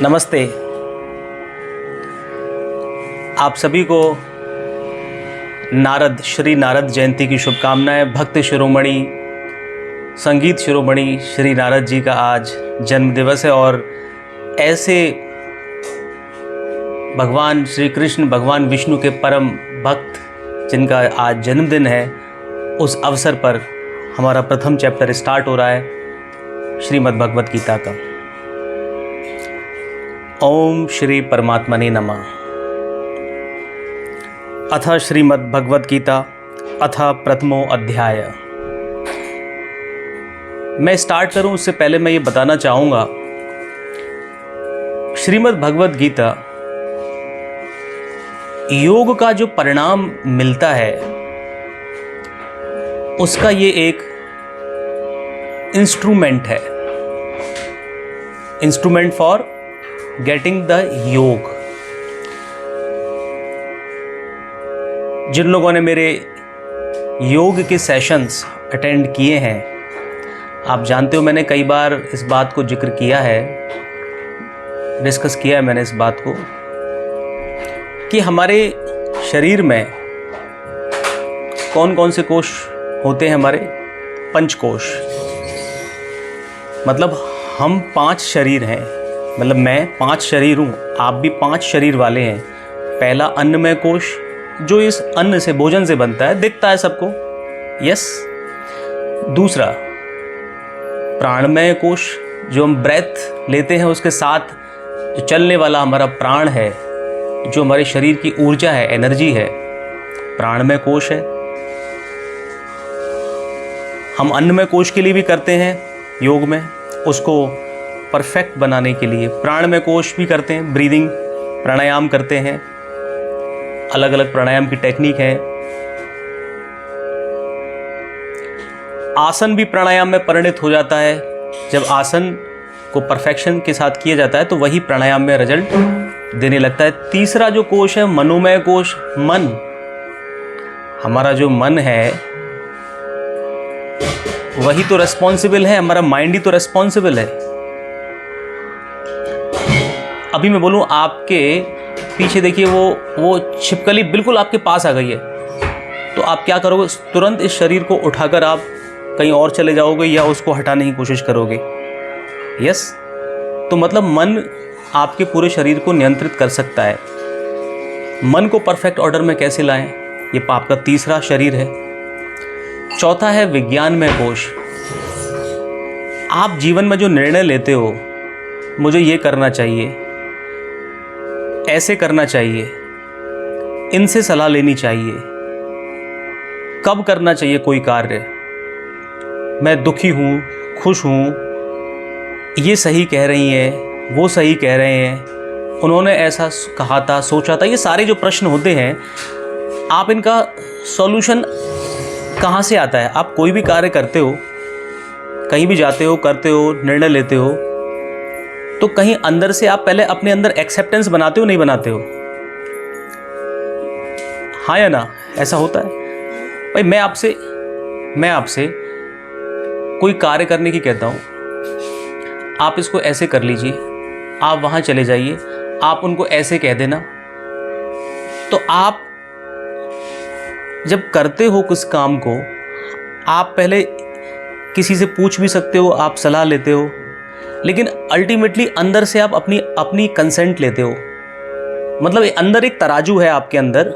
नमस्ते। आप सभी को श्री नारद जयंती की शुभकामनाएं। भक्त शिरोमणि, संगीत शिरोमणि श्री नारद जी का आज जन्म दिवस है और ऐसे भगवान श्री कृष्ण, भगवान विष्णु के परम भक्त जिनका आज जन्मदिन है, उस अवसर पर हमारा प्रथम चैप्टर स्टार्ट हो रहा है श्रीमद् भगवत गीता का। ओम श्री परमात्मने नमः। अथ श्रीमद् भगवत गीता अथ प्रथमो अध्याय। मैं स्टार्ट करूं उससे पहले मैं ये बताना चाहूँगा, श्रीमद् भगवत गीता योग का जो परिणाम मिलता है उसका ये एक इंस्ट्रूमेंट है, इंस्ट्रूमेंट फॉर गेटिंग द योग। जिन लोगों ने मेरे योग के सेशंस अटेंड किए हैं, आप जानते हो मैंने कई बार इस बात को जिक्र किया है, डिस्कस किया है मैंने इस बात को कि हमारे शरीर में कौन कौन से कोश होते हैं। हमारे पंचकोश, मतलब हम 5 शरीर हैं, मतलब मैं 5 शरीर हूँ, आप भी 5 शरीर वाले हैं। पहला अन्नमय कोश जो इस अन्न से, भोजन से बनता है, दिखता है सबको, यस। दूसरा प्राणमय कोश जो हम ब्रेथ लेते हैं, उसके साथ जो चलने वाला हमारा प्राण है, जो हमारे शरीर की ऊर्जा है, एनर्जी है, प्राणमय कोश है। हम अन्नमय कोश के लिए भी करते हैं योग में, उसको परफेक्ट बनाने के लिए प्राणमय कोश भी करते हैं, ब्रीदिंग प्राणायाम करते हैं, अलग अलग प्राणायाम की टेक्निक है। आसन भी प्राणायाम में परिणत हो जाता है। जब आसन को परफेक्शन के साथ किया जाता है तो वही प्राणायाम में रिजल्ट देने लगता है। तीसरा जो कोश है मनोमय कोश, मन, हमारा जो मन है वही तो रेस्पॉन्सिबल है, हमारा माइंड ही तो रेस्पॉन्सिबल है। अभी मैं बोलूं आपके पीछे देखिए वो छिपकली बिल्कुल आपके पास आ गई है, तो आप क्या करोगे? तुरंत इस शरीर को उठाकर आप कहीं और चले जाओगे या उसको हटाने की कोशिश करोगे, यस। तो मतलब मन आपके पूरे शरीर को नियंत्रित कर सकता है। मन को परफेक्ट ऑर्डर में कैसे लाएं, ये आपका तीसरा शरीर है। चौथा है विज्ञानमय कोश। आप जीवन में जो निर्णय लेते हो, मुझे ये करना चाहिए, ऐसे करना चाहिए, इनसे सलाह लेनी चाहिए, कब करना चाहिए कोई कार्य, मैं दुखी हूँ, खुश हूँ, ये सही कह रही हैं, वो सही कह रहे हैं, उन्होंने ऐसा कहा था, सोचा था, ये सारे जो प्रश्न होते हैं, आप इनका सॉल्यूशन कहाँ से आता है? आप कोई भी कार्य करते हो, कहीं भी जाते हो, करते हो, निर्णय लेते हो, तो कहीं अंदर से आप पहले अपने अंदर एक्सेप्टेंस बनाते हो, नहीं बनाते हो? हाँ या ना? ऐसा होता है भाई। मैं आपसे कोई कार्य करने की कहता हूँ, आप इसको ऐसे कर लीजिए, आप वहाँ चले जाइए, आप उनको ऐसे कह देना। तो आप जब करते हो कुछ काम को, आप पहले किसी से पूछ भी सकते हो, आप सलाह लेते हो, लेकिन अल्टीमेटली अंदर से आप अपनी कंसेंट लेते हो। मतलब अंदर एक तराजू है आपके अंदर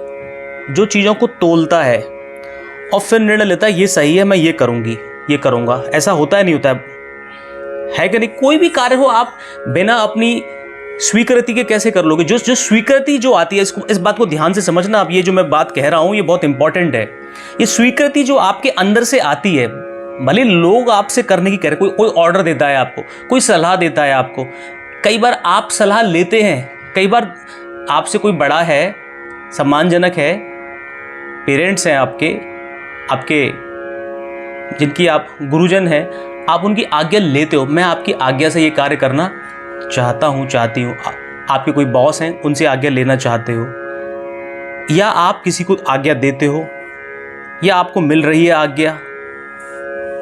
जो चीज़ों को तोलता है और फिर निर्णय लेता है, ये सही है, मैं ये करूँगी, ये करूँगा। ऐसा होता है, नहीं होता है कि नहीं? कोई भी कार्य हो, आप बिना अपनी स्वीकृति के कैसे कर लोगे? जो स्वीकृति जो आती है, इस बात को ध्यान से समझना आप। ये जो मैं बात कह रहा हूँ ये बहुत इंपॉर्टेंट है। ये स्वीकृति जो आपके अंदर से आती है, भले लोग आपसे करने की कह रहे, कोई ऑर्डर देता है आपको, कोई सलाह देता है आपको, कई बार आप सलाह लेते हैं, कई बार आपसे कोई बड़ा है, सम्मानजनक है, पेरेंट्स हैं आपके जिनकी आप गुरुजन हैं, आप उनकी आज्ञा लेते हो। मैं आपकी आज्ञा से ये कार्य करना चाहता हूँ, चाहती हूँ। आपके कोई बॉस हैं, उनसे आज्ञा लेना चाहते हो, या आप किसी को आज्ञा देते हो, या आपको मिल रही है आज्ञा,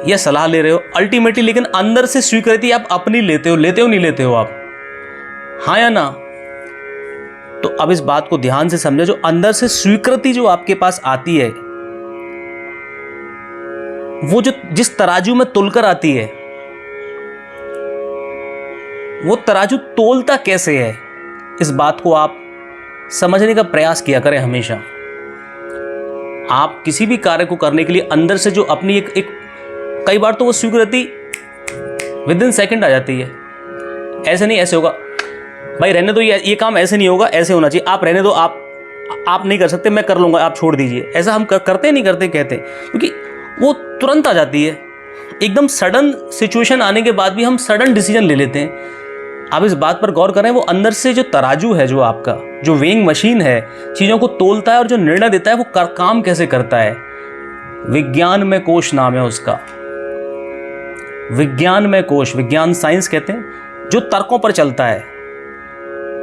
या सलाह ले रहे हो अल्टीमेटली, लेकिन अंदर से स्वीकृति आप अपनी लेते हो नहीं लेते हो आप? हाँ या ना? तो अब इस बात को ध्यान से समझो, जो अंदर से स्वीकृति जो आपके पास आती है, वो जो जिस तराजू में तुलकर आती है, वो तराजू तोलता कैसे है, इस बात को आप समझने का प्रयास किया करें हमेशा। आप किसी भी कार्य को करने के लिए अंदर से जो अपनी एक कई बार तो वो स्वीकृति विद इन सेकेंड आ जाती है, ऐसे नहीं ऐसे होगा, भाई रहने दो, ये काम ऐसे नहीं होगा, ऐसे होना चाहिए, आप रहने दो, आप नहीं कर सकते, मैं कर लूँगा, आप छोड़ दीजिए। ऐसा हम करते नहीं करते, कहते, क्योंकि वो तुरंत आ जाती है। एकदम सडन सिचुएशन आने के बाद भी हम सडन डिसीजन ले लेते हैं। आप इस बात पर गौर करें, वो अंदर से जो तराजू है, जो आपका जो वेइंग मशीन है, चीज़ों को तोलता है और जो निर्णय देता है, वो काम कैसे करता है। विज्ञान में कोश नाम है उसका, विज्ञान में कोश, विज्ञान साइंस कहते हैं, जो तर्कों पर चलता है,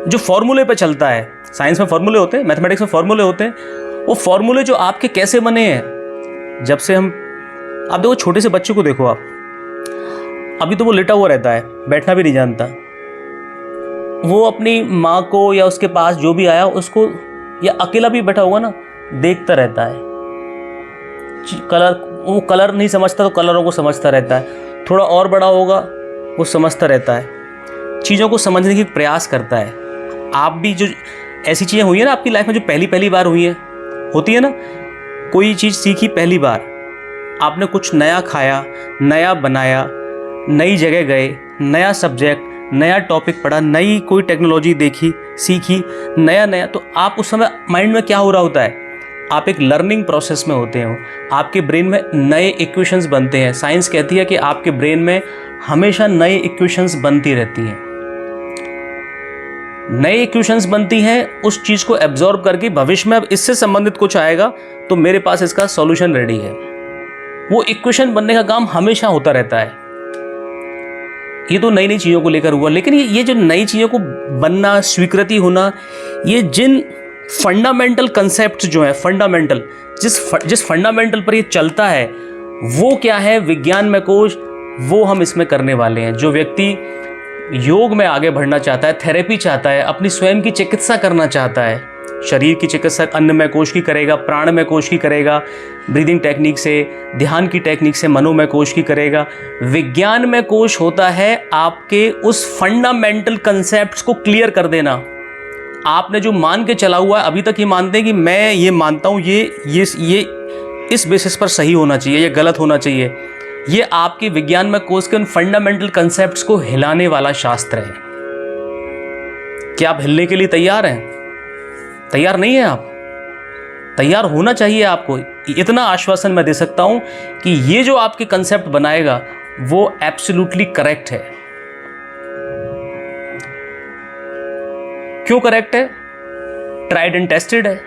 जो फॉर्मूले पे चलता है। साइंस में फॉर्मूले होते हैं, मैथमेटिक्स में फॉर्मूले होते हैं। वो फॉर्मूले जो आपके कैसे बने हैं, जब से आप देखो छोटे से बच्चे को देखो आप, अभी तो वो लेटा हुआ रहता है, बैठना भी नहीं जानता। वो अपनी माँ को या उसके पास जो भी आया उसको, या अकेला भी बैठा होगा ना, देखता रहता है। वो कलर नहीं समझता तो कलरों को समझता रहता है। थोड़ा और बड़ा होगा, वो समझता रहता है, चीज़ों को समझने की प्रयास करता है। आप भी जो ऐसी चीज़ें हुई है ना आपकी लाइफ में, जो पहली बार हुई है, होती है ना, कोई चीज़ सीखी पहली बार, आपने कुछ नया खाया, नया बनाया, नई जगह गए, नया सब्जेक्ट, नया टॉपिक पढ़ा, नई कोई टेक्नोलॉजी देखी, सीखी, नया, तो आप उस समय माइंड में क्या हो रहा होता है, आप एक लर्निंग प्रोसेस में होते हो। आपके ब्रेन में नए इक्वेशंस बनते हैं। साइंस कहती है कि आपके ब्रेन में हमेशा नए इक्वेशंस बनती रहती हैं। नए इक्वेशंस बनती हैं, उस चीज़ को एब्जॉर्ब करके भविष्य में अब इससे संबंधित कुछ आएगा तो मेरे पास इसका सॉल्यूशन रेडी है। वो इक्वेशन बनने का काम हमेशा होता रहता है। ये तो नई नई चीज़ों को लेकर हुआ, लेकिन ये जो नई चीज़ों को बनना, स्वीकृति होना, ये जिन फंडामेंटल कंसेप्ट जो है, फंडामेंटल जिस फंडामेंटल पर ये चलता है, वो क्या है, विज्ञान में कोश, वो हम इसमें करने वाले हैं। जो व्यक्ति योग में आगे बढ़ना चाहता है, थेरेपी चाहता है, अपनी स्वयं की चिकित्सा करना चाहता है, शरीर की चिकित्सा अन्नमय कोश की करेगा, प्राणमय कोश की करेगा, ब्रीदिंग टेक्निक से, ध्यान की टेक्निक से मनोमय कोश की करेगा। विज्ञान में कोश होता है आपके उस फंडामेंटल कंसेप्ट्स को क्लियर कर देना। आपने जो मान के चला हुआ है, अभी तक ये मानते हैं कि मैं ये मानता हूँ, ये इस बेसिस पर सही होना चाहिए, ये गलत होना चाहिए, ये आपके विज्ञान में कोश के उन फंडामेंटल कंसेप्ट्स को हिलाने वाला शास्त्र है। क्या आप हिलने के लिए तैयार हैं? तैयार नहीं है आप? तैयार होना चाहिए आपको। इतना आश्वासन मैं दे सकता हूं कि ये जो आपके कंसेप्ट बनाएगा वो एब्सोल्युटली करेक्ट है। क्यों करेक्ट है? ट्राइड एंड टेस्टेड है।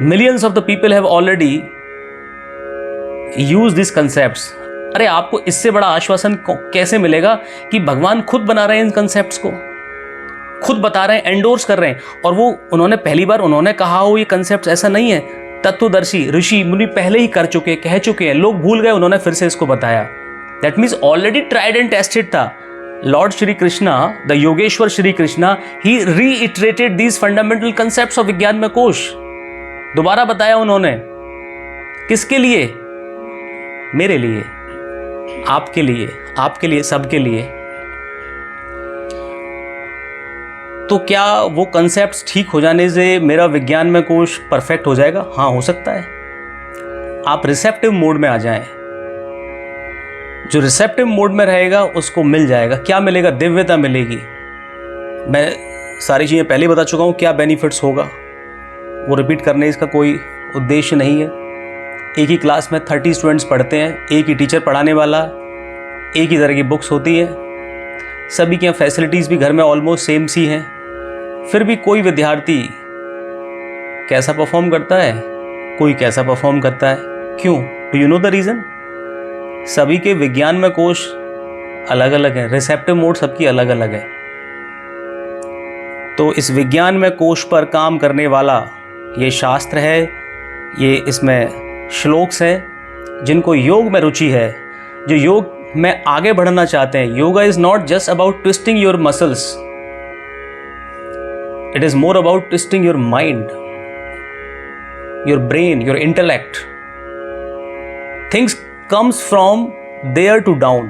Millions of the people have already use this concepts. अरे आपको इससे बड़ा आश्वासन कैसे मिलेगा कि भगवान खुद बना रहे हैं इन कंसेप्ट्स को, खुद बता रहे हैं, एंडोर्स कर रहे हैं। और वो उन्होंने पहली बार उन्होंने कहा हो ये कंसेप्ट, ऐसा नहीं है। तत्वदर्शी ऋषि मुनि पहले ही कर चुके, कह चुके हैं, लोग भूल गए, उन्होंने फिर से इसको बताया। That means already tried and tested था। Lord Shri Krishna, the Yogeshwar Shri Krishna, he reiterated these fundamental concepts of विज्ञान में कोश। दोबारा बताया उन्होंने, किसके लिए? मेरे लिए, आपके लिए, सबके लिए। तो क्या वो कंसेप्ट्स ठीक हो जाने से मेरा विज्ञान में कोश परफेक्ट हो जाएगा? हाँ, हो सकता है। आप रिसेप्टिव मोड में आ जाएं। जो रिसेप्टिव मोड में रहेगा उसको मिल जाएगा। क्या मिलेगा? दिव्यता मिलेगी। मैं सारी चीज़ें पहले बता चुका हूँ क्या बेनिफिट्स होगा, वो रिपीट करने इसका कोई उद्देश्य नहीं है। एक ही क्लास में 30 स्टूडेंट्स पढ़ते हैं, एक ही टीचर पढ़ाने वाला, एक ही तरह की बुक्स होती है, सभी की फैसिलिटीज़ भी घर में ऑलमोस्ट सेम सी हैं। फिर भी कोई विद्यार्थी कैसा परफॉर्म करता है, कोई कैसा परफॉर्म करता है। क्यों? Do you know the reason? सभी के विज्ञान में कोश अलग अलग है, रिसेप्टिव मोड सबकी अलग अलग है। तो इस विज्ञान में कोश पर काम करने वाला ये शास्त्र है, ये इसमें श्लोक्स हैं। जिनको योग में रुचि है, जो योग में आगे बढ़ना चाहते हैं, yoga is not just about twisting your muscles, It is more about twisting your mind, your brain, your intellect. Things comes from there to down.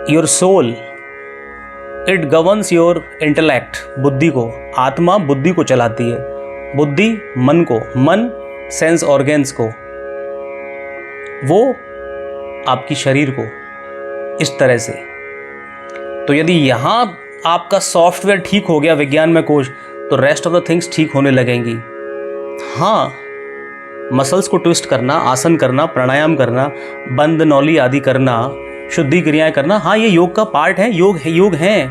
Your soul, it governs your intellect. बुद्धि को, आत्मा बुद्धि को चलाती है, बुद्धि मन को, मन सेंस ऑर्गेन्स को, वो आपकी शरीर को, इस तरह से। तो यदि यहाँ आपका सॉफ्टवेयर ठीक हो गया विज्ञान में कोश, तो रेस्ट ऑफ द थिंग्स ठीक होने लगेंगी। हाँ, मसल्स को ट्विस्ट करना, आसन करना, प्राणायाम करना, बंद नौली आदि करना, शुद्धि क्रियाएं करना, हाँ ये योग का पार्ट है, योग है।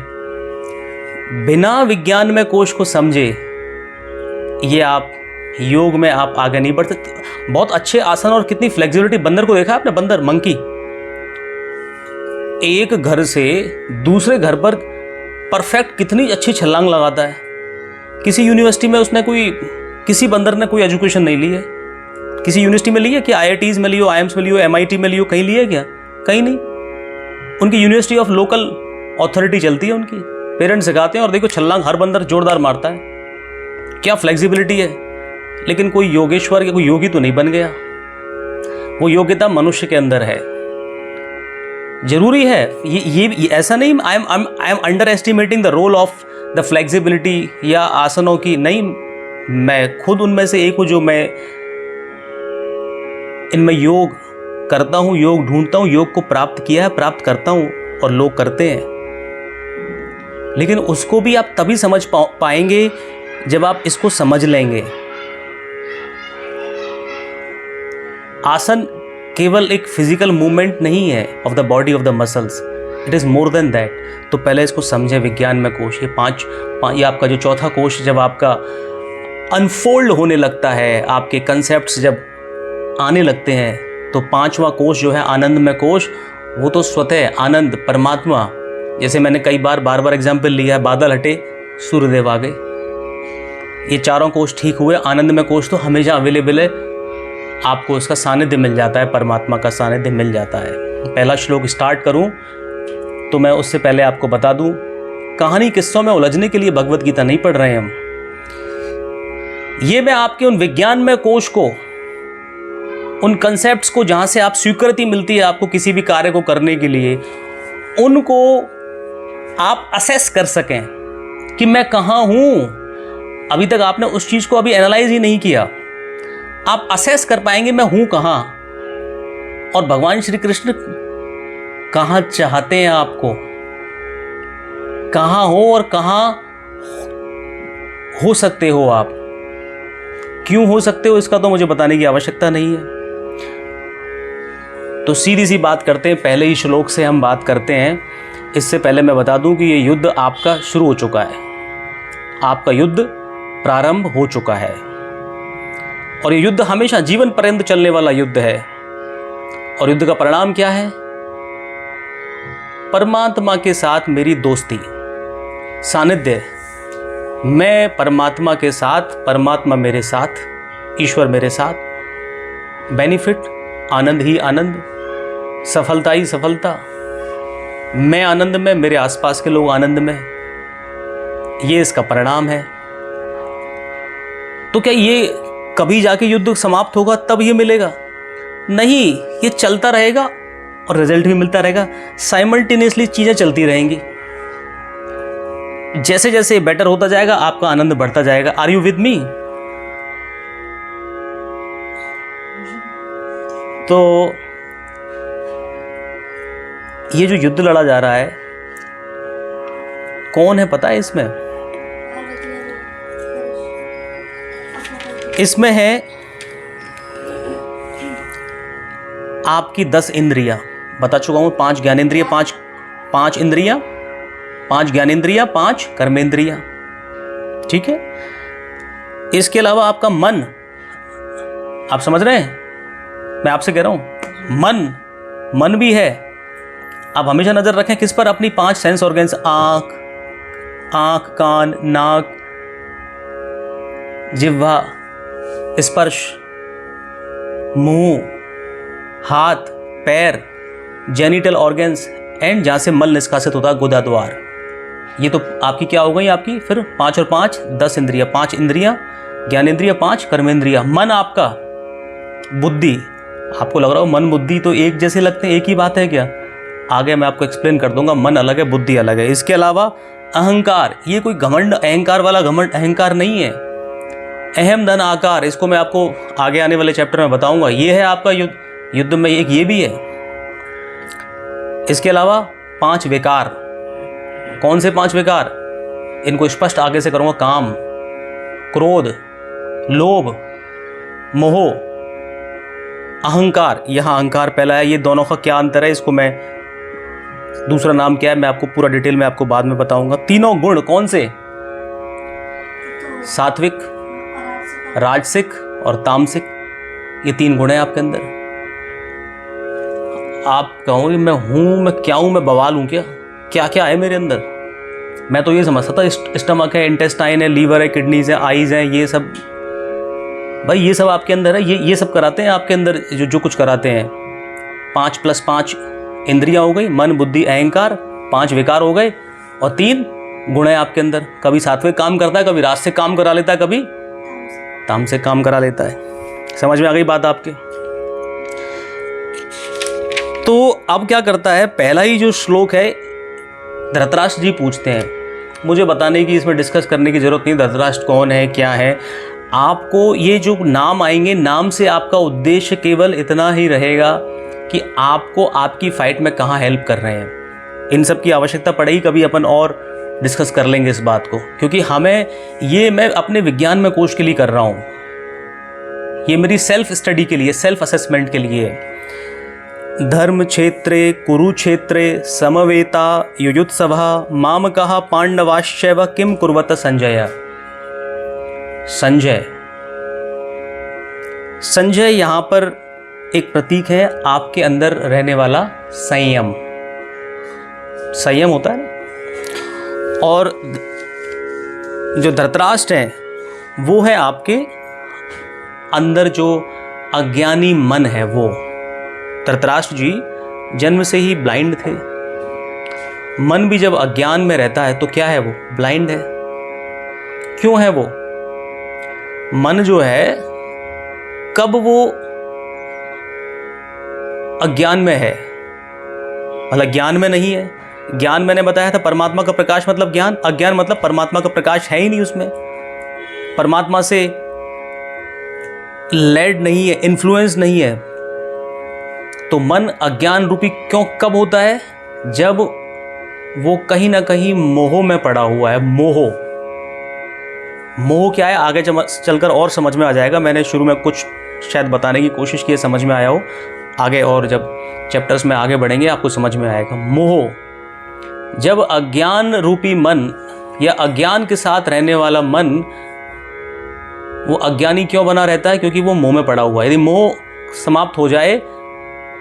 बिना विज्ञान में कोश को समझे ये आप योग में आप आगे नहीं बढ़ सकते। बहुत अच्छे आसन और कितनी फ्लेक्सिबिलिटी, बंदर को देखा आपने, बंदर मंकी एक घर से दूसरे घर पर परफेक्ट कितनी अच्छी छलांग लगाता है। किसी यूनिवर्सिटी में उसने किसी बंदर ने कोई एजुकेशन नहीं ली है। किसी यूनिवर्सिटी में ली है कि IITs में लियो, IIMs में लियो, MIT में लियो, कहीं लिया क्या? कहीं नहीं। उनकी यूनिवर्सिटी ऑफ लोकल अथॉरिटी चलती है, उनकी पेरेंट्स सिखाते हैं, और देखो छलांग हर बंदर जोरदार मारता है, क्या फ्लेक्सिबिलिटी है। लेकिन कोई योगेश्वर या कोई योगी तो नहीं बन गया। वो योग्यता मनुष्य के अंदर है, जरूरी है। ये ऐसा नहीं I am underestimating the role of the flexibility या आसनों की, नहीं, मैं खुद उनमें से एक हूँ जो मैं इनमें योग करता हूँ, योग ढूंढता हूँ, योग को प्राप्त किया है, प्राप्त करता हूँ, और लोग करते हैं। लेकिन उसको भी आप तभी समझ पाएंगे जब आप इसको समझ लेंगे। आसन केवल एक फिजिकल मूवमेंट नहीं है of the body of the muscles, it is more than that. तो पहले इसको समझे विज्ञान में कोश, ये आपका जो चौथा कोश जब आपका अनफोल्ड होने लगता है, आपके कंसेप्ट्स जब आने लगते हैं, तो पांचवा कोश जो है आनंदमय कोश, वो तो स्वतः आनंद परमात्मा, जैसे मैंने कई बार एग्जाम्पल लिया है, बादल हटे सूर्यदेव आ गए। ये चारों कोश ठीक हुए, आनंदमय कोश तो हमेशा अवेलेबल है, आपको उसका सानिध्य मिल जाता है, परमात्मा का सानिध्य मिल जाता है। पहला श्लोक स्टार्ट करूं तो मैं उससे पहले आपको बता दूं, कहानी किस्सों में उलझने के लिए भगवत गीता नहीं पढ़ रहे हैं हम। ये मैं आपके उन विज्ञानमय कोश को, उन कंसेप्ट्स को जहां से आप स्वीकृति मिलती है आपको किसी भी कार्य को करने के लिए, उनको आप असेस कर सकें कि मैं कहाँ हूं। अभी तक आपने उस चीज को अभी एनालाइज ही नहीं किया, आप असेस कर पाएंगे मैं हूं कहाँ, और भगवान श्री कृष्ण कहाँ चाहते हैं आपको, कहाँ हो और कहाँ हो सकते हो आप। क्यों हो सकते हो इसका तो मुझे बताने की आवश्यकता नहीं है। तो सीधी सी बात करते हैं, पहले ही श्लोक से हम बात करते हैं। इससे पहले मैं बता दूं कि ये युद्ध आपका शुरू हो चुका है, आपका युद्ध प्रारंभ हो चुका है, और ये युद्ध हमेशा जीवन पर्यंत चलने वाला युद्ध है। और युद्ध का परिणाम क्या है? परमात्मा के साथ मेरी दोस्ती, सानिध्य, मैं परमात्मा के साथ, परमात्मा मेरे साथ, ईश्वर मेरे साथ, बेनिफिट, आनंद ही आनंद, सफलता ही सफलता, मैं आनंद में, मेरे आसपास के लोग आनंद में, ये इसका परिणाम है। तो क्या ये कभी जाके युद्ध समाप्त होगा तब ये मिलेगा? नहीं, ये चलता रहेगा और रिजल्ट भी मिलता रहेगा। साइमल्टेनियसली चीजें चलती रहेंगी, जैसे जैसे बेटर होता जाएगा आपका आनंद बढ़ता जाएगा। Are you with me? तो ये जो युद्ध लड़ा जा रहा है, कौन है पता है इसमें? इसमें है आपकी 10 इंद्रियां, बता चुका हूं, 5 ज्ञानेंद्रिय, 5 इंद्रियां, 5 ज्ञानेंद्रियां, 5 कर्मेंद्रियां, ठीक है। इसके अलावा आपका मन, आप समझ रहे हैं मैं आपसे कह रहा हूं, मन भी है। आप हमेशा नजर रखें किस पर? अपनी 5 सेंस ऑर्गन्स, आंख, कान, नाक, जिह्वा, स्पर्श, मुंह, हाथ, पैर, जेनिटल ऑर्गन्स, एंड जहां से मल निष्कासित होता है गुदा द्वार, ये तो आपकी क्या हो गई, आपकी फिर 5 और 5 10 इंद्रिया, 5 इंद्रियां, ज्ञानेंद्रिया 5, कर्मेंद्रिया, मन आपका, बुद्धि। आपको लग रहा हो मन बुद्धि तो एक जैसे लगते हैं, एक ही बात है क्या? आगे मैं आपको एक्सप्लेन कर दूंगा, मन अलग है, बुद्धि अलग है। इसके अलावा अहंकार, ये कोई घमंड अहंकार वाला घमंड अहंकार नहीं है। अहम धन आकार, इसको मैं आपको आगे आने वाले चैप्टर में बताऊंगा। ये है आपका युद्ध में एक ये भी है। इसके अलावा 5 विकार। कौन से 5 विकार? इनको स्पष्ट आगे से करूंगा। काम, क्रोध, लोभ, मोह, अहंकार। यहां अहंकार पहला है। ये दोनों का क्या अंतर है, इसको मैं, दूसरा नाम क्या है, मैं आपको पूरा डिटेल में आपको बाद में बताऊंगा। तीनों गुण कौन से? सात्विक, राजसिक और तामसिक। ये 3 गुण है आपके अंदर। आप कहोगे मैं हूं, मैं क्या हूं, मैं बवाल हूं क्या? क्या क्या है मेरे अंदर? मैं तो ये समझता था स्टमक है, इंटेस्टाइन है, लीवर है, किडनीज है, आईज है, ये सब। भाई ये सब आपके अंदर है। ये सब कराते हैं आपके अंदर, जो कुछ कराते हैं। 5 + 5 इंद्रियां हो गई, मन बुद्धि अहंकार, 5 विकार हो गए और 3 गुण है आपके अंदर। कभी सात्विक काम करता है, कभी राजसिक काम करा लेता है, कभी तामसिक काम करा लेता है। समझ में आ गई बात आपके? तो अब क्या करता है, पहला ही जो श्लोक है, धृतराष्ट्र जी पूछते हैं। मुझे बताने की, इसमें डिस्कस करने की जरूरत नहीं धृतराष्ट्र कौन है, क्या है। आपको ये जो नाम आएंगे, नाम से आपका उद्देश्य केवल इतना ही रहेगा कि आपको आपकी फाइट में कहाँ हेल्प कर रहे हैं। इन सब की आवश्यकता पड़ेगी, कभी अपन और डिस्कस कर लेंगे इस बात को, क्योंकि हमें ये, मैं अपने विज्ञान में कोश के लिए कर रहा हूँ। ये मेरी सेल्फ स्टडी के लिए, सेल्फ असेसमेंट के लिए है। धर्म क्षेत्रे कुरुक्षेत्रे समवेता युयुत्सभा मामकः पांडवाश्चैव किम कुर्वत संजय। संजय यहाँ पर एक प्रतीक है आपके अंदर रहने वाला संयम। संयम होता है ना। और जो धृतराष्ट्र है वो है आपके अंदर जो अज्ञानी मन है वो। धृतराष्ट्र जी जन्म से ही ब्लाइंड थे। मन भी जब अज्ञान में रहता है तो क्या है, वो ब्लाइंड है। क्यों है वो? मन जो है, कब वो अज्ञान में है, मतलब ज्ञान में नहीं है। ज्ञान मैंने बताया था परमात्मा का प्रकाश मतलब ज्ञान, अज्ञान मतलब परमात्मा का प्रकाश है ही नहीं उसमें, परमात्मा से लेड नहीं है, इन्फ्लुएंस नहीं है। तो मन अज्ञान रूपी क्यों कब होता है? जब वो कहीं ना कहीं मोह में पड़ा हुआ है। मोह क्या है आगे चलकर और समझ में आ जाएगा। मैंने शुरू में कुछ शायद बताने की कोशिश की, समझ में आया हो। आगे और जब चैप्टर्स में आगे बढ़ेंगे आपको समझ में आएगा। मोह, जब अज्ञान रूपी मन या अज्ञान के साथ रहने वाला मन, वो अज्ञानी क्यों बना रहता है? क्योंकि वो मोह में पड़ा हुआ है। यदि मोह समाप्त हो जाए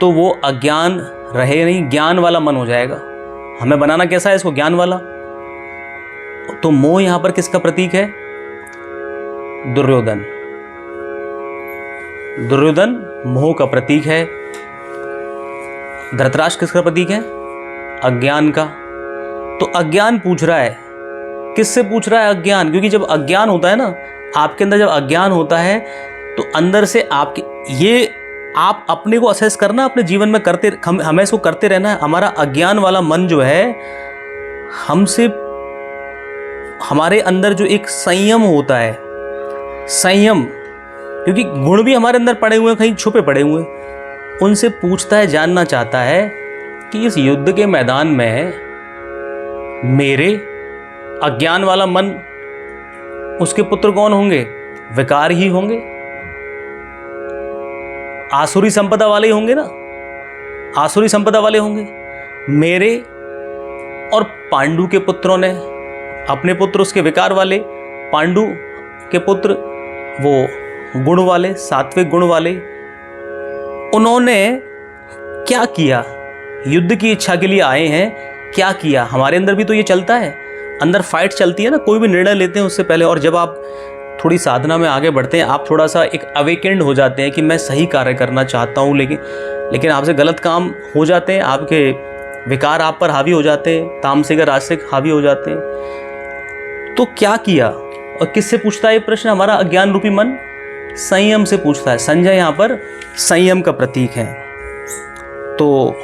तो वो अज्ञान रहे नहीं, ज्ञान वाला मन हो जाएगा। हमें बनाना कैसा है इसको? ज्ञान वाला। तो मोह यहां पर किसका प्रतीक है? दुर्योधन। दुर्योधन मोह का प्रतीक है। धृतराष्ट्र किसका प्रतीक है? अज्ञान का। तो अज्ञान पूछ रहा है, किससे पूछ रहा है? अज्ञान। क्योंकि जब अज्ञान होता है ना आपके अंदर, जब अज्ञान होता है तो अंदर से आपके, ये आप अपने को असेस करना, अपने जीवन में करते, हमें इसको करते रहना है। हमारा अज्ञान वाला मन जो है, हमसे, हमारे अंदर जो एक संयम होता है, संयम, क्योंकि गुण भी हमारे अंदर पड़े हुए हैं, कहीं छुपे पड़े हुए हैं, उनसे पूछता है, जानना चाहता है कि इस युद्ध के मैदान में मेरे अज्ञान वाला मन, उसके पुत्र कौन होंगे? विकार ही होंगे, आसुरी संपदा वाले ही होंगे ना, आसुरी संपदा वाले होंगे। मेरे और पांडु के पुत्रों ने अपने पुत्र उसके विकार वाले, पांडु के पुत्र वो गुण वाले, सात्विक गुण वाले। उन्होंने क्या किया? युद्ध की इच्छा के लिए आए हैं, क्या किया? हमारे अंदर भी तो ये चलता है, अंदर फाइट चलती है ना। कोई भी निर्णय लेते हैं उससे पहले, और जब आप थोड़ी साधना में आगे बढ़ते हैं, आप थोड़ा सा एक अवेकेंड हो जाते हैं कि मैं सही कार्य करना चाहता हूँ, लेकिन आपसे गलत काम हो जाते हैं, आपके विकार आप पर हावी हो जाते हैं, तामसिक राजसिक हावी हो जाते हैं। तो क्या किया और किससे पूछता है ये प्रश्न? हमारा अज्ञान रूपी मन संयम से पूछता है। संजय यहाँ पर संयम का प्रतीक है। तो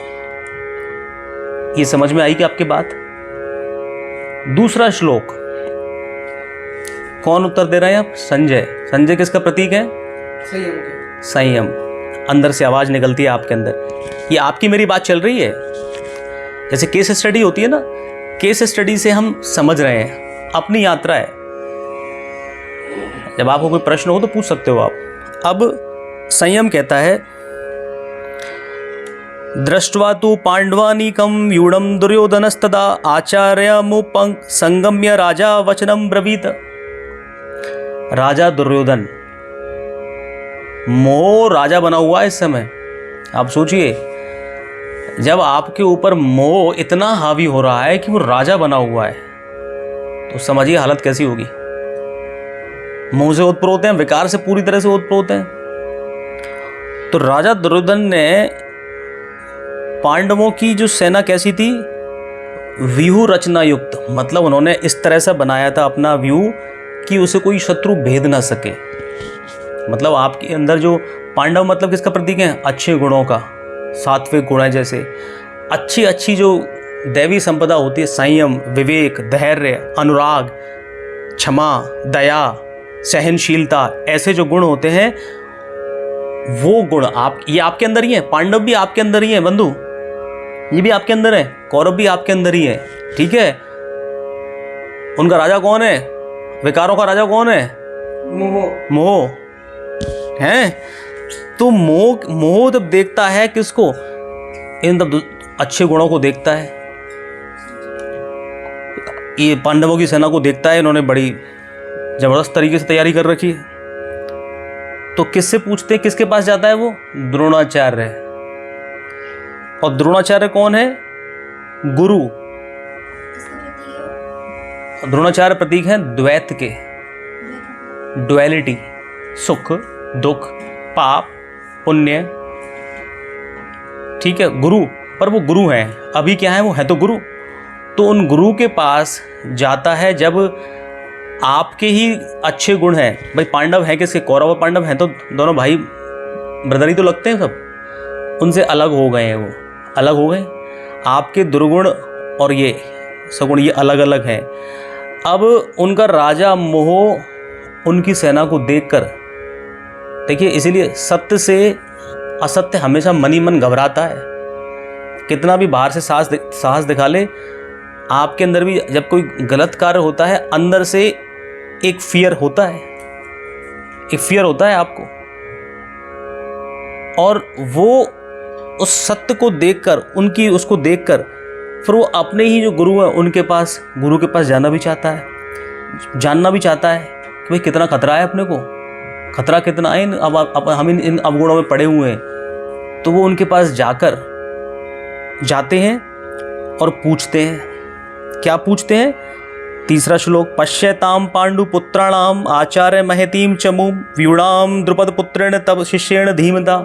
ये समझ में आई कि आपकी बात? दूसरा श्लोक कौन उत्तर दे रहा है? आप संजय। संजय किसका प्रतीक है? संयम। संयम। अंदर से आवाज निकलती है आपके अंदर। ये आपकी मेरी बात चल रही है। जैसे केस स्टडी होती है ना, केस स्टडी से हम समझ रहे हैं, अपनी यात्रा है। जब आपको कोई प्रश्न हो तो पूछ सकते हो आप। अब संयम कहता है, दृष्ट्वा तु पांडवानीकं व्यूढ़ं दुर्योधनस्तदा आचार्यमुपं संगम्य राजा वचनं ब्रवीत। राजा दुर्योधन, मोह राजा बना हुआ है इस समय। आप सोचिए, जब आपके ऊपर मोह इतना हावी हो रहा है कि वो राजा बना हुआ है, तो समझिए हालत कैसी होगी। मोह से ओतप्रोत हैं, विकार से पूरी तरह से ओतप्रोत हैं। तो राजा दुर्योधन ने पांडवों की जो सेना कैसी थी? व्यूह रचना युक्त, मतलब उन्होंने इस तरह से बनाया था अपना व्यूह कि उसे कोई शत्रु भेद ना सके। मतलब आपके अंदर जो पांडव, मतलब किसका प्रतीक है? अच्छे गुणों का, सात्विक गुण है। जैसे अच्छी अच्छी जो दैवी संपदा होती है, संयम, विवेक, धैर्य, अनुराग, क्षमा, दया, सहनशीलता, ऐसे जो गुण होते हैं, वो गुण ये आपके अंदर ही है। पांडव भी आपके अंदर ही है बंधु, ये भी आपके अंदर है। कौरव भी आपके अंदर ही है, ठीक है। उनका राजा कौन है? विकारों का राजा कौन है? मोह है। तो मोह जब देखता है किसको? इन तब अच्छे गुणों को देखता है। ये पांडवों की सेना को देखता है, इन्होंने बड़ी जबरदस्त तरीके से तैयारी कर रखी है। तो किससे पूछते हैं? किसके पास जाता है वो? द्रोणाचार्य। और द्रोणाचार्य कौन है? गुरु। द्रोणाचार्य प्रतीक है द्वैत के, ड्युअलिटी, सुख दुख, पाप पुण्य, ठीक है। गुरु, पर वो गुरु हैं, अभी क्या है? वो है तो गुरु। तो उन गुरु के पास जाता है जब आपके ही अच्छे गुण हैं। भाई पांडव हैं किसके? कौरव और पांडव हैं तो दोनों भाई ब्रदर ही तो लगते हैं सब। उनसे अलग हो गए हैं, वो अलग हो गए। आपके दुर्गुण और ये सगुण ये अलग अलग हैं। अब उनका राजा मोह उनकी सेना को देखकर, देखिए इसीलिए सत्य से असत्य हमेशा मन ही मन घबराता है। कितना भी बाहर से साहस दिखा ले, आपके अंदर भी जब कोई गलत कार्य होता है, अंदर से एक फियर होता है, एक फियर होता है आपको। और वो उस सत्य को देखकर, उनकी उसको देखकर, फिर वो अपने ही जो गुरु है उनके पास, गुरु के पास जाना भी चाहता है, जानना भी चाहता है कि भाई कितना खतरा है अपने को, खतरा कितना है। अब हम इन अवगुणों में पड़े हुए हैं। तो वो उनके पास जाते हैं और पूछते हैं। क्या पूछते हैं? तीसरा श्लोक, पश्यताम पांडु पुत्राणाम आचार्य महतीम चमु व्यूणाम द्रुपद पुत्रेण तब शिष्येण धीमता।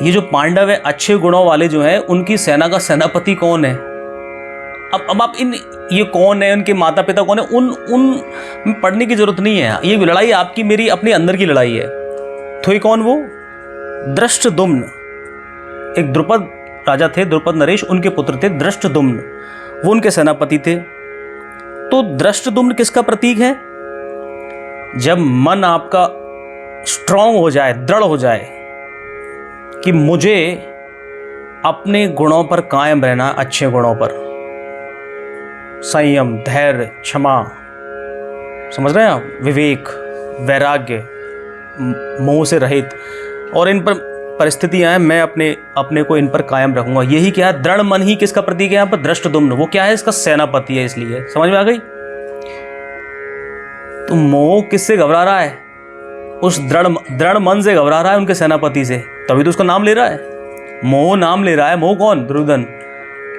ये जो पांडव है, अच्छे गुणों वाले जो हैं, उनकी सेना का सेनापति कौन है? अब आप ये कौन है, उनके माता पिता कौन है, उन पढ़ने की जरूरत नहीं है। ये लड़ाई आपकी मेरी अपने अंदर की लड़ाई है। तो ये कौन? वो दृष्टद्युम्न, एक द्रुपद राजा थे, द्रुपद नरेश, उनके पुत्र थे दृष्टद्युम्न, वो उनके सेनापति थे। तो दृष्टद्युम्न किसका प्रतीक है? जब मन आपका स्ट्रांग हो जाए, दृढ़ हो जाए कि मुझे अपने गुणों पर कायम रहना, अच्छे गुणों पर, संयम, धैर्य, क्षमा, समझ रहे हैं आप, विवेक, वैराग्य, मोह से रहित, और इन पर परिस्थितियां हैं, मैं अपने को इन पर कायम रखूंगा। यही क्या है? दृढ़ मन ही किसका प्रतीक है यहाँ पर? दृष्टद्युम्न। वो क्या है? इसका सेनापति है, इसलिए समझ में आ गई। तो मोह किससे घबरा रहा है? उस दृढ़ मन से घबरा रहा है, उनके सेनापति से, तभी तो उसका नाम ले रहा है। मोह नाम ले रहा है। मोह कौन? दुर्योधन।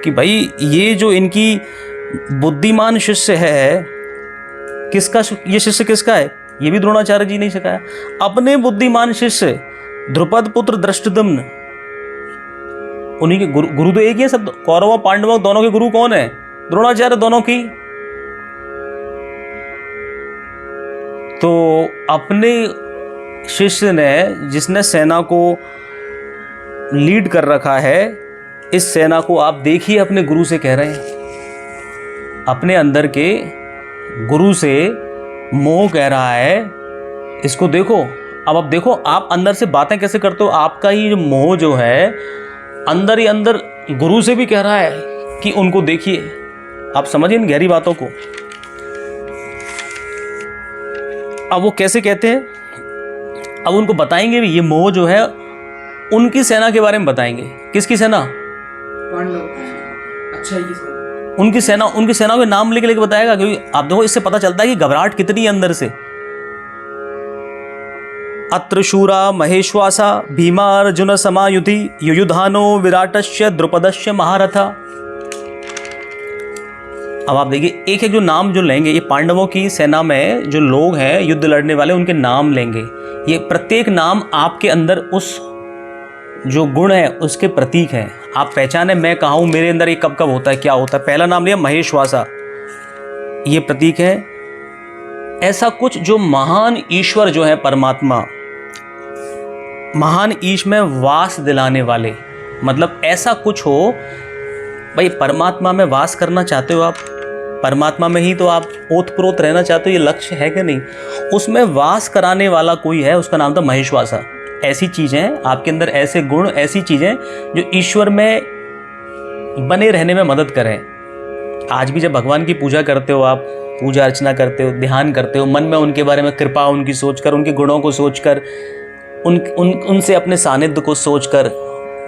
कि भाई ये जो इनकी बुद्धिमान शिष्य है, किसका ये शिष्य किसका है? ये भी द्रोणाचार्य जी ने सिखाया। अपने बुद्धिमान शिष्य द्रुपद पुत्र दृष्टद्युम्न, उन्हीं के गुरु तो एक ही है सब, कौरवों पांडवों दोनों के गुरु कौन है? द्रोणाचार्य दोनों की। तो अपने शिष्य ने, जिसने सेना को लीड कर रखा है, इस सेना को आप देखिए अपने गुरु से कह रहे हैं, अपने अंदर के गुरु से मोह कह रहा है, इसको देखो। अब देखो आप अंदर से बातें कैसे करते हो, आपका ही जो मोह जो है अंदर ही अंदर गुरु से भी कह रहा है कि उनको देखिए। आप समझिए इन गहरी बातों को। अब वो कैसे कहते हैं, अब उनको बताएंगे भी, ये मोह जो है उनकी सेना के बारे में बताएंगे। किसकी सेना? पांडव की सेना, अच्छाई की सेना। उनकी सेना, उनकी सेनाओं के नाम लेके लेके बताएगा, क्योंकि आप देखो इससे पता चलता है कि घबराहट कितनी है अंदर से। अत्र शूरा महेश्वासा भीमा अर्जुन समायुधि युयुधानो विराटस्य द्रुपदस्य महारथा। अब आप देखिए एक एक जो नाम जो लेंगे, ये पांडवों की सेना में जो लोग हैं युद्ध लड़ने वाले, उनके नाम लेंगे। ये प्रत्येक नाम आपके अंदर उस जो गुण है उसके प्रतीक हैं। आप पहचाने मैं कहाँ हूँ, मेरे अंदर ये कब कब होता है, क्या होता है। पहला नाम लिया महेश्वासा, ये प्रतीक है। ऐसा कुछ जो महान ईश्वर जो है परमात्मा, महान ईश में वास दिलाने वाले, मतलब ऐसा कुछ हो भाई, परमात्मा में वास करना चाहते हो आप, परमात्मा में ही तो आप ओतप्रोत रहना चाहते हो, ये लक्ष्य है कि नहीं, उसमें वास कराने वाला कोई है, उसका नाम था महेश्वासा। ऐसी चीज़ें आपके अंदर, ऐसे गुण, ऐसी चीज़ें जो ईश्वर में बने रहने में मदद करें। आज भी जब भगवान की पूजा करते हो, आप पूजा अर्चना करते हो, ध्यान करते हो, मन में उनके बारे में कृपा उनकी सोचकर, उनके गुणों को सोचकर, उनसे अपने सानिध्य को सोचकर,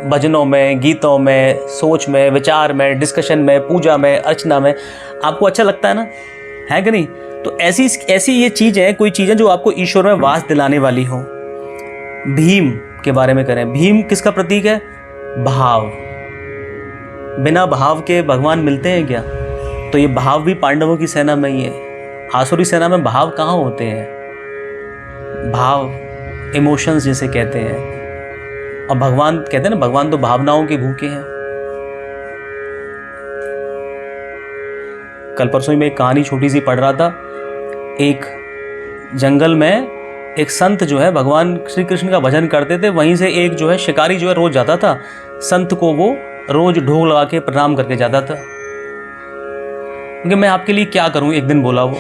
भजनों में, गीतों में, सोच में, विचार में, डिस्कशन में, पूजा में, अर्चना में, आपको अच्छा लगता है ना, है कि नहीं? तो ऐसी ये चीज़ें, कोई चीज़ें जो आपको ईश्वर में वास दिलाने वाली हो। भीम के बारे में करें, भीम किसका प्रतीक है? भाव। बिना भाव के भगवान मिलते हैं क्या? तो ये भाव भी पांडवों की सेना में ही है। आसुरी सेना में भाव कहाँ होते हैं? भाव, इमोशंस जिसे कहते हैं। और भगवान कहते हैं ना, भगवान तो भावनाओं के भूखे हैं। कल परसों ही मैं एक कहानी छोटी सी पढ़ रहा था। एक जंगल में एक संत जो है भगवान श्री कृष्ण का भजन करते थे, वहीं से एक जो है शिकारी जो है रोज जाता था, संत को वो रोज ढोल लगा के प्रणाम करके जाता था। क्योंकि मैं आपके लिए क्या करूं, एक दिन बोला वो।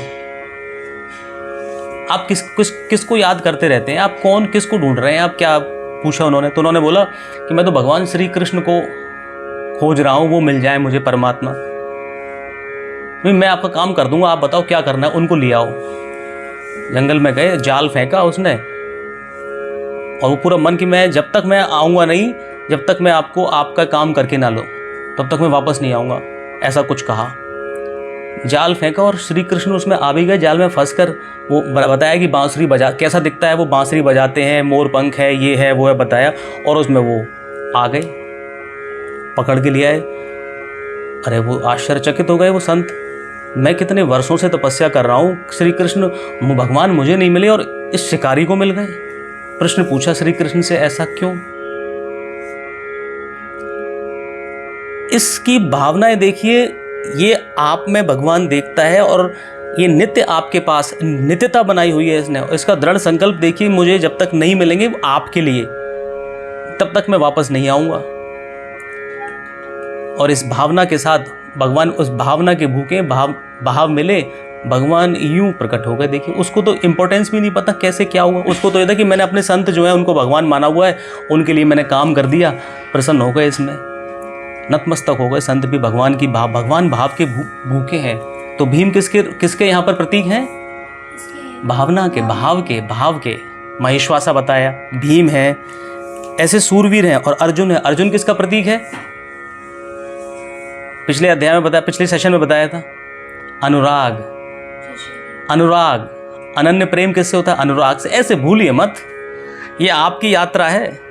आप किसको याद करते रहते हैं, आप कौन, किसको ढूंढ रहे हैं, आप क्या पूछा उन्होंने, तो उन्होंने बोला कि मैं तो भगवान श्री कृष्ण को खोज रहा हूं, वो मिल जाए मुझे परमात्मा। मैं आपका काम कर दूंगा, आप बताओ क्या करना है, उनको ले आओ। जंगल में गए, जाल फेंका उसने, और वो पूरा मन कि मैं जब तक मैं आऊँगा नहीं, जब तक मैं आपको आपका काम करके ना लो, तब तक मैं वापस नहीं आऊँगा, ऐसा कुछ कहा। जाल फेंका और श्री कृष्ण उसमें आ भी गए। जाल में फंस कर वो बताया कि बांसुरी बजा, कैसा दिखता है वो, बांसुरी बजाते हैं, मोर पंख है, ये है वो है बताया, और उसमें वो आ गए, पकड़ के ले आए। अरे वो आश्चर्यचकित हो गए वो संत, मैं कितने वर्षों से तपस्या कर रहा हूँ, श्री कृष्ण भगवान मुझे नहीं मिले और इस शिकारी को मिल गए। प्रश्न पूछा श्री कृष्ण से, ऐसा क्यों? इसकी भावनाएं देखिए, ये आप में भगवान देखता है, और ये नित्य आपके पास नित्यता बनाई हुई है इसने। इसका दृढ़ संकल्प देखिए, मुझे जब तक नहीं मिलेंगे आपके लिए, तब तक मैं वापस नहीं आऊँगा। और इस भावना के साथ भगवान, उस भावना के भूखे, भाव मिले, भगवान यूं प्रकट हो गए। देखिए उसको तो इम्पोर्टेंस भी नहीं पता कैसे क्या हुआ, उसको तो ये था कि मैंने अपने संत जो है उनको भगवान माना हुआ है, उनके लिए मैंने काम कर दिया, प्रसन्न हो गए, इसमें नतमस्तक हो गए। संत भी भगवान की भगवान भाव के भूखे हैं। तो भीम किसके यहाँ पर प्रतीक हैं? भावना के, भाव के। महेश्वासा बताया, भीम है, ऐसे सूरवीर हैं। और अर्जुन है, अर्जुन किसका प्रतीक है? पिछले अध्याय में बताया, पिछले सेशन में बताया था, अनुराग। अनन्य प्रेम किससे होता है? अनुराग से। ऐसे भूलिए मत, ये आपकी यात्रा है,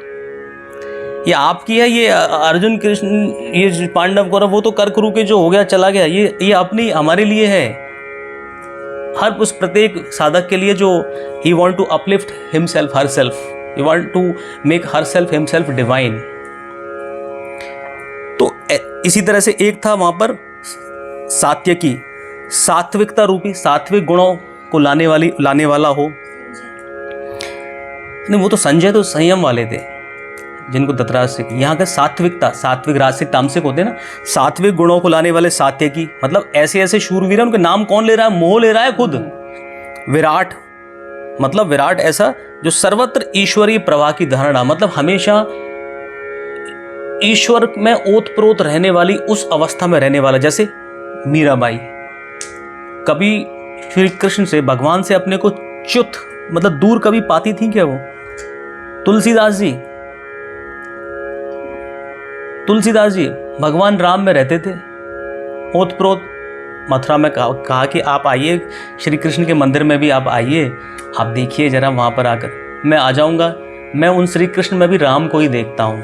ये आपकी है। ये अर्जुन कृष्ण, ये पांडव कौरव, वो तो कर करू के जो हो गया चला गया, ये अपनी हमारे लिए है। हर उस प्रत्येक साधक के लिए जो he want to uplift himself, herself, he want to make herself himself divine. इसी तरह से एक था वहाँ पर सात्यकी, सात्विकता रूपी, सात्विक गुणों को लाने वाला हो। नहीं, वो तो संजय तो संयम वाले थे जिनको दत्तराज, यहाँ का सात्विकता, सात्विक राजसिक तामसिक होते हैं ना, सात्विक गुणों को लाने वाले सात्यकी, मतलब ऐसे ऐसे शूरवीर हैं, उनके नाम कौन ले रहा है? मोह ले रहा है खुद। विराट, मतलब विराट ऐसा जो सर्वत्र ईश्वरीय प्रवाह की धारणा, मतलब हमेशा ईश्वर में ओतप्रोत रहने वाली, उस अवस्था में रहने वाला। जैसे मीराबाई कभी श्री कृष्ण से, भगवान से अपने को च्युत, मतलब दूर कभी पाती थी क्या वो? तुलसीदास जी भगवान राम में रहते थे, ओतप्रोत। मथुरा में कहा कि आप आइए, श्री कृष्ण के मंदिर में भी आप आइए, आप देखिए जरा वहाँ पर आकर, मैं आ जाऊँगा, मैं उन श्री कृष्ण में भी राम को ही देखता हूँ,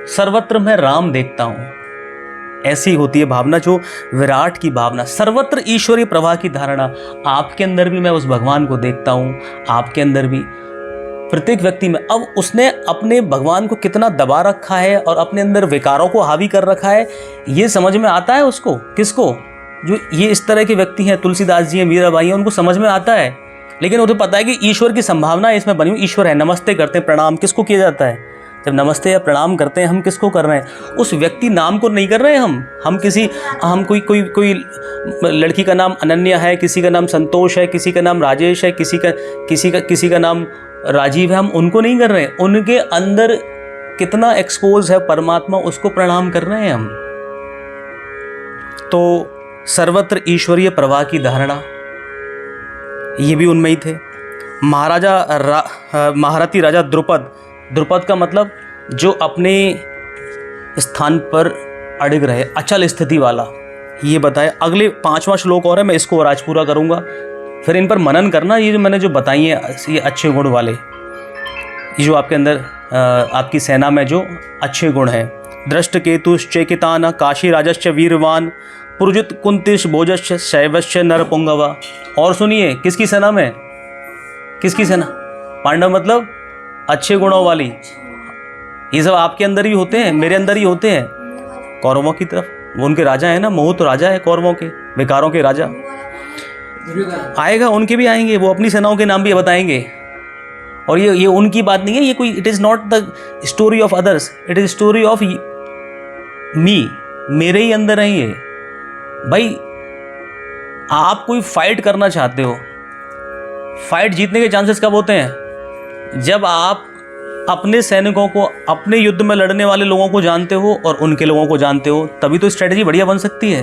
सर्वत्र मैं राम देखता हूँ। ऐसी होती है भावना, जो विराट की भावना, सर्वत्र ईश्वरीय प्रवाह की धारणा। आपके अंदर भी मैं उस भगवान को देखता हूँ, आपके अंदर भी, प्रत्येक व्यक्ति में। अब उसने अपने भगवान को कितना दबा रखा है और अपने अंदर विकारों को हावी कर रखा है, ये समझ में आता है उसको। किसको? जो ये इस तरह के व्यक्ति हैं, तुलसीदास जी हैं, मीराबाई हैं, उनको समझ में आता है। लेकिन उन्हें पता है कि ईश्वर की संभावना इसमें बनी हुई, ईश्वर है। नमस्ते करते हैं, प्रणाम किसको किया जाता है? जब नमस्ते या प्रणाम करते हैं, हम किसको कर रहे हैं? उस व्यक्ति नाम को नहीं कर रहे हैं हम कोई लड़की का नाम अनन्या है, किसी का नाम संतोष है, किसी का नाम राजेश है, किसी का नाम राजीव है, हम उनको नहीं कर रहे हैं। उनके अंदर कितना एक्सपोज है परमात्मा, उसको प्रणाम कर रहे हैं हम। तो सर्वत्र ईश्वरीय प्रवाह की धारणा, ये भी उनमें ही थे। महारथी राजा द्रुपद का मतलब जो अपने स्थान पर अड़िग रहे, अचल स्थिति वाला, ये बताया। अगले 5वां श्लोक और है, मैं इसको और आज पूरा करूँगा, फिर इन पर मनन करना। ये जो मैंने जो बताई है, ये अच्छे गुण वाले, ये जो आपके अंदर आपकी सेना में जो अच्छे गुण हैं। दृष्ट केतुश्चेकितान काशी राजश्च वीरवान पुरुजित कुंतिश भोजश्च शैवश्च नरपुंगवा। और सुनिए, किसकी सेना में? किसकी सेना? पांडव, मतलब अच्छे गुणों वाली। ये सब आपके अंदर ही होते हैं, मेरे अंदर ही होते हैं। कौरवों की तरफ, वो उनके राजा है ना, मोह तो राजा है कौरवों के, विकारों के राजा। आएगा, उनके भी आएंगे, वो अपनी सेनाओं के नाम भी बताएंगे। और ये उनकी बात नहीं है, ये कोई, it is not the story of others, it is story of me, मेरे ही अंदर है ये। भाई, आप कोई फाइट करना चाहते हो, फाइट जीतने के चांसेस कब होते हैं? जब आप अपने सैनिकों को, अपने युद्ध में लड़ने वाले लोगों को जानते हो और उनके लोगों को जानते हो, तभी तो स्ट्रेटजी बढ़िया बन सकती है।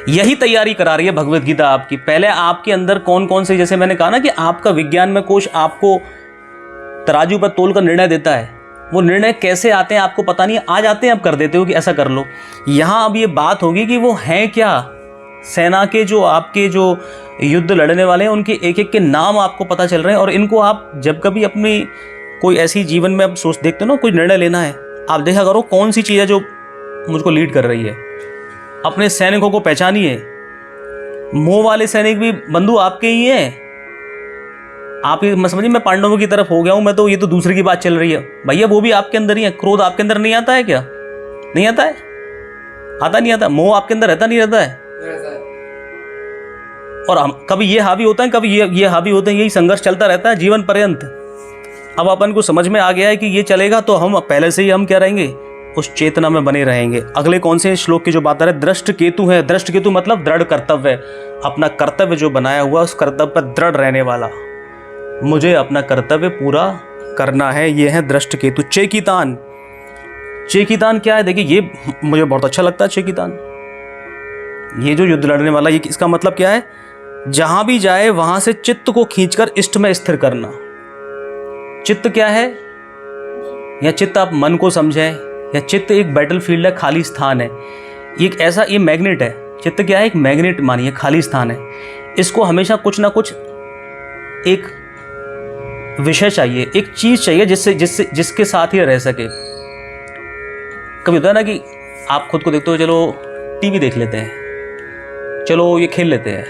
यही तैयारी करा रही है भगवत गीता आपकी। पहले आपके अंदर कौन कौन से, जैसे मैंने कहा ना कि आपका विज्ञान में कोश आपको तराजू पर तोल कर निर्णय देता है, वो निर्णय कैसे आते हैं आपको पता नहीं, आ जाते हैं, आप कर देते हो कि ऐसा कर लो। यहाँ अब ये बात होगी कि वो हैं क्या, सेना के जो आपके जो युद्ध लड़ने वाले हैं, उनके एक एक के नाम आपको पता चल रहे हैं। और इनको आप जब कभी अपनी कोई ऐसी जीवन में आप सोच देखते हो ना, कोई निर्णय लेना है, आप देखा करो कौन सी चीज़ है जो मुझको लीड कर रही है। अपने सैनिकों को पहचानिए। मोह वाले सैनिक भी बंधु आपके ही हैं। आप ये मत समझिए मैं पांडवों की तरफ हो गया हूँ, मैं तो, ये तो दूसरे की बात चल रही है। भैया वो भी आपके अंदर ही है। क्रोध आपके अंदर नहीं आता है क्या? नहीं आता है? आता नहीं आता? मोह आपके अंदर रहता नहीं रहता है? और हम कभी ये हावी होता है, कभी ये हावी होते हैं, यही संघर्ष चलता रहता है जीवन पर्यंत। अब अपन को समझ में आ गया है कि ये चलेगा, तो हम पहले से ही हम क्या रहेंगे, उस चेतना में बने रहेंगे। अगले कौन से श्लोक की जो बात आ रहा है, दृष्ट केतु है। दृष्ट केतु मतलब दृढ़ कर्तव्य, अपना कर्तव्य जो बनाया हुआ उस कर्तव्य पर दृढ़ रहने वाला, मुझे अपना कर्तव्य पूरा करना है, ये है दृष्ट केतु। चेकितान, चेकितान क्या है? देखिए, ये मुझे बहुत अच्छा लगता है। चेकितान, ये जो युद्ध लड़ने वाला, ये इसका मतलब क्या है? जहां भी जाए वहां से चित्त को खींचकर इष्ट में स्थिर करना। चित्त क्या है? या चित्त आप मन को समझें, या चित्त एक बैटलफील्ड है, खाली स्थान है। एक ऐसा, ये मैग्नेट है। चित्त क्या है? एक मैग्नेट मानिए, खाली स्थान है। इसको हमेशा कुछ ना कुछ एक विषय चाहिए, एक चीज चाहिए जिसके साथ ही रह सके। कभी होता है ना कि आप खुद को देखते हो, चलो टीवी देख लेते हैं, चलो ये खेल लेते हैं,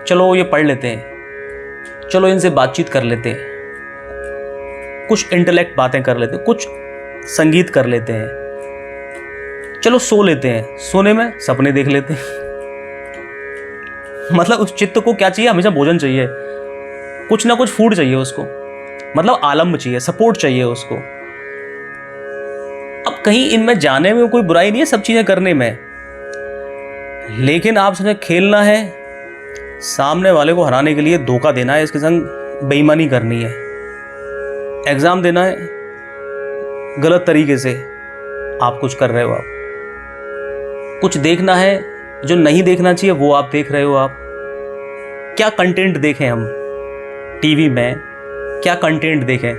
चलो ये पढ़ लेते हैं, चलो इनसे बातचीत कर लेते हैं, कुछ इंटेलेक्ट बातें कर लेते हैं, कुछ संगीत कर लेते हैं, चलो सो लेते हैं, सोने में सपने देख लेते हैं। मतलब उस चित्त को क्या चाहिए? हमेशा भोजन चाहिए, कुछ ना कुछ फूड चाहिए उसको, मतलब आलम्ब चाहिए, सपोर्ट चाहिए उसको। अब कहीं इनमें जाने में कोई बुराई नहीं है, सब चीजें करने में, लेकिन आप समझे खेलना है, सामने वाले को हराने के लिए धोखा देना है, इसके संग बेईमानी करनी है, एग्जाम देना है गलत तरीके से, आप कुछ कर रहे हो, आप कुछ देखना है जो नहीं देखना चाहिए वो आप देख रहे हो। आप क्या कंटेंट देखें हम टीवी में, क्या कंटेंट देखें?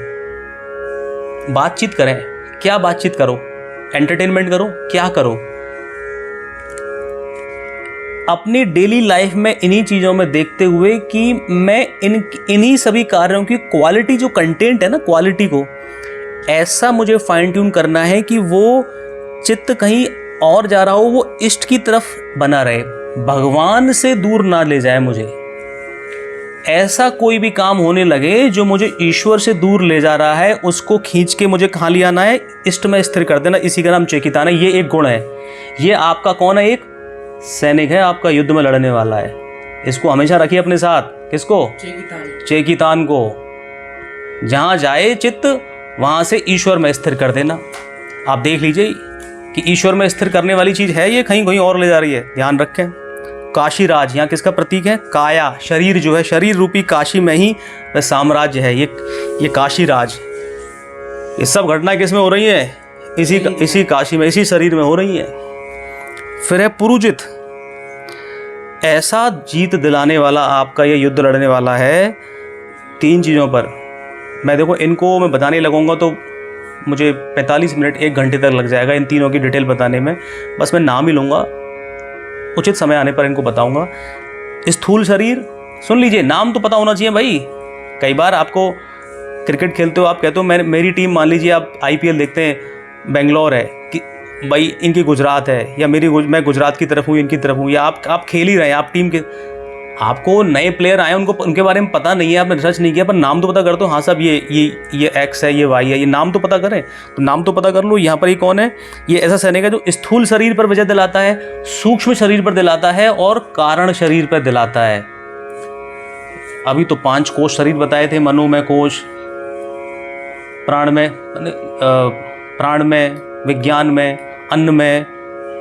बातचीत करें, क्या बातचीत करो? एंटरटेनमेंट करो, क्या करो? अपनी डेली लाइफ में इन्हीं चीज़ों में देखते हुए कि मैं इन्हीं सभी कार्यों की क्वालिटी, जो कंटेंट है ना, क्वालिटी को ऐसा मुझे फाइन ट्यून करना है कि वो चित्त कहीं और जा रहा हो, वो इष्ट की तरफ बना रहे, भगवान से दूर ना ले जाए मुझे। ऐसा कोई भी काम होने लगे जो मुझे ईश्वर से दूर ले जा रहा है, उसको खींच के मुझे कहाँ ले आना है? इष्ट में स्थिर कर देना। इसी का नाम चेकितान है। ये एक गुण है। ये आपका कौन है? एक सैनिक है, आपका युद्ध में लड़ने वाला है। इसको हमेशा रखिए अपने साथ। किसको? चेकितान को। जहाँ जाए चित्त वहाँ से ईश्वर में स्थिर कर देना। आप देख लीजिए कि ईश्वर में स्थिर करने वाली चीज़ है ये, कहीं कहीं और ले जा रही है, ध्यान रखें। काशीराज यहाँ किसका प्रतीक है? काया, शरीर जो है, शरीर रूपी काशी में ही वह साम्राज्य है, ये काशीराज। ये सब घटनाएं किस में हो रही है? इसी काशी में, इसी शरीर में हो रही है। फिर है पुरुजित, ऐसा जीत दिलाने वाला आपका ये युद्ध लड़ने वाला है 3 चीज़ों पर। मैं देखो इनको मैं बताने लगूंगा तो मुझे 45 मिनट 1 घंटे तक लग जाएगा इन तीनों की डिटेल बताने में। बस मैं नाम ही लूँगा, उचित समय आने पर इनको बताऊंगा। स्थूल शरीर, सुन लीजिए, नाम तो पता होना चाहिए भाई। कई बार आपको क्रिकेट खेलते हो, आप कहते हो मेरी टीम, मान लीजिए आप IPL देखते हैं, बेंगलोर है कि भाई इनकी गुजरात है, या मैं गुजरात की तरफ हूँ, इनकी तरफ हूँ, या आप खेल ही रहे हैं, आप टीम के, आपको नए प्लेयर आए, उनके बारे में पता नहीं है, आपने रिसर्च नहीं किया, पर नाम तो पता कर दो। हाँ साहब ये X है, ये Y है, ये नाम तो पता करें, तो नाम तो पता कर लो। यहाँ पर ये कौन है? ये ऐसा सैनिक है जो स्थूल शरीर पर विजय दिलाता है, सूक्ष्म शरीर पर दिलाता है और कारण शरीर पर दिलाता है। अभी तो 5 कोश शरीर बताए थे, मनोमय कोश, प्राण में, विज्ञान में, अन्न में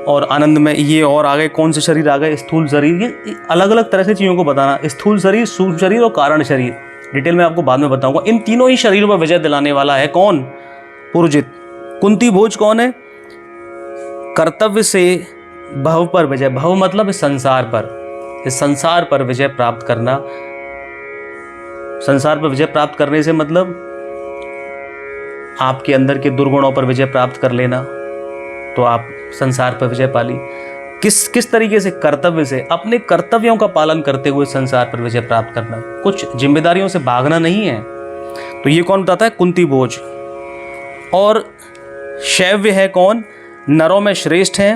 और आनंद में, ये और आगे कौन से शरीर आ गए? स्थूल शरीर। ये अलग अलग तरह से चीज़ों को बताना, स्थूल शरीर, सूक्ष्म शरीर और कारण शरीर। डिटेल में आपको बाद में बताऊंगा। इन तीनों ही शरीरों पर विजय दिलाने वाला है कौन? पुरुजित। कुंती भोज कौन है? कर्तव्य से भव पर विजय, भव मतलब इस संसार पर, इस संसार पर विजय प्राप्त करना। संसार पर विजय प्राप्त करने से मतलब आपके अंदर के दुर्गुणों पर विजय प्राप्त कर लेना, तो आप संसार पर विजय पाली। किस तरीके से? कर्तव्य से, अपने कर्तव्यों का पालन करते हुए संसार पर विजय प्राप्त करना, कुछ जिम्मेदारियों से भागना नहीं है। तो ये कौन बताता है? कुंती भोज। और शैव्य है कौन? नरों में श्रेष्ठ है,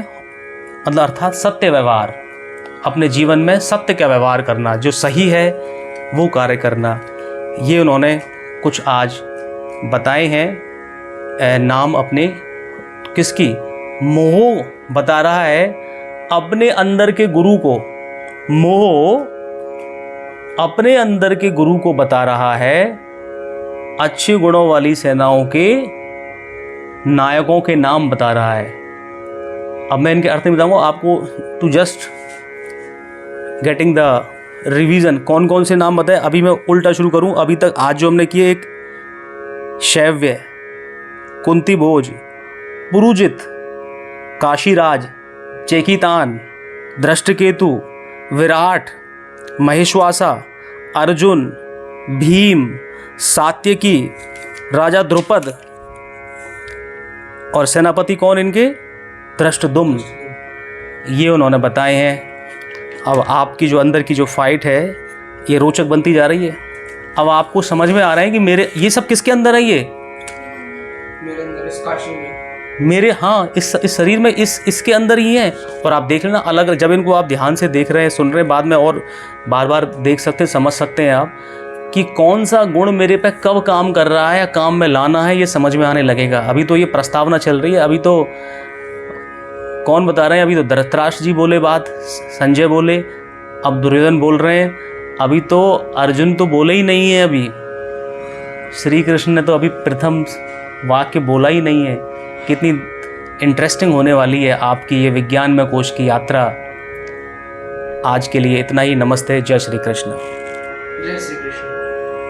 मतलब अर्थात सत्य व्यवहार, अपने जीवन में सत्य का व्यवहार करना, जो सही है वो कार्य करना। ये उन्होंने कुछ आज बताए हैं नाम अपने। किसकी? मोह बता रहा है अपने अंदर के गुरु को, मोह अपने अंदर के गुरु को बता रहा है अच्छे गुणों वाली सेनाओं के नायकों के नाम बता रहा है। अब मैं इनके अर्थ में बताऊंगा आपको, to just getting the revision. कौन कौन से नाम बताए? अभी मैं उल्टा शुरू करूं। अभी तक आज जो हमने किए, एक शैव्य, कुंती भोज, पुरुजित, काशीराज, चेकितान, दृष्टकेतु, विराट, महेश्वासा, अर्जुन, भीम, सात्यकी, राजा द्रुपद और सेनापति कौन इनके? धृष्टद्युम्न। ये उन्होंने बताए हैं। अब आपकी जो अंदर की जो फाइट है ये रोचक बनती जा रही है। अब आपको समझ में आ रहा है कि मेरे ये सब किसके अंदर है? ये मेरे अंदर, इस काशी में, मेरे, हाँ, इस शरीर में, इसके अंदर ही है। और आप देख लेना, अलग जब इनको आप ध्यान से देख रहे हैं, सुन रहे हैं, बाद में और बार बार देख सकते हैं, समझ सकते हैं आप कि कौन सा गुण मेरे पे कब काम कर रहा है या काम में लाना है, ये समझ में आने लगेगा। अभी तो ये प्रस्तावना चल रही है, अभी तो कौन बता रहे हैं? अभी तो धृतराष्ट्र जी बोले बात, संजय बोले, अब दुर्योधन बोल रहे हैं, अभी तो अर्जुन तो बोले ही नहीं है। अभी श्री कृष्ण ने तो अभी प्रथम वाक्य बोला ही नहीं है। कितनी इंटरेस्टिंग होने वाली है आपकी ये विज्ञानमय कोश की यात्रा। आज के लिए इतना ही। नमस्ते, जय श्री कृष्ण। जय श्री कृष्ण।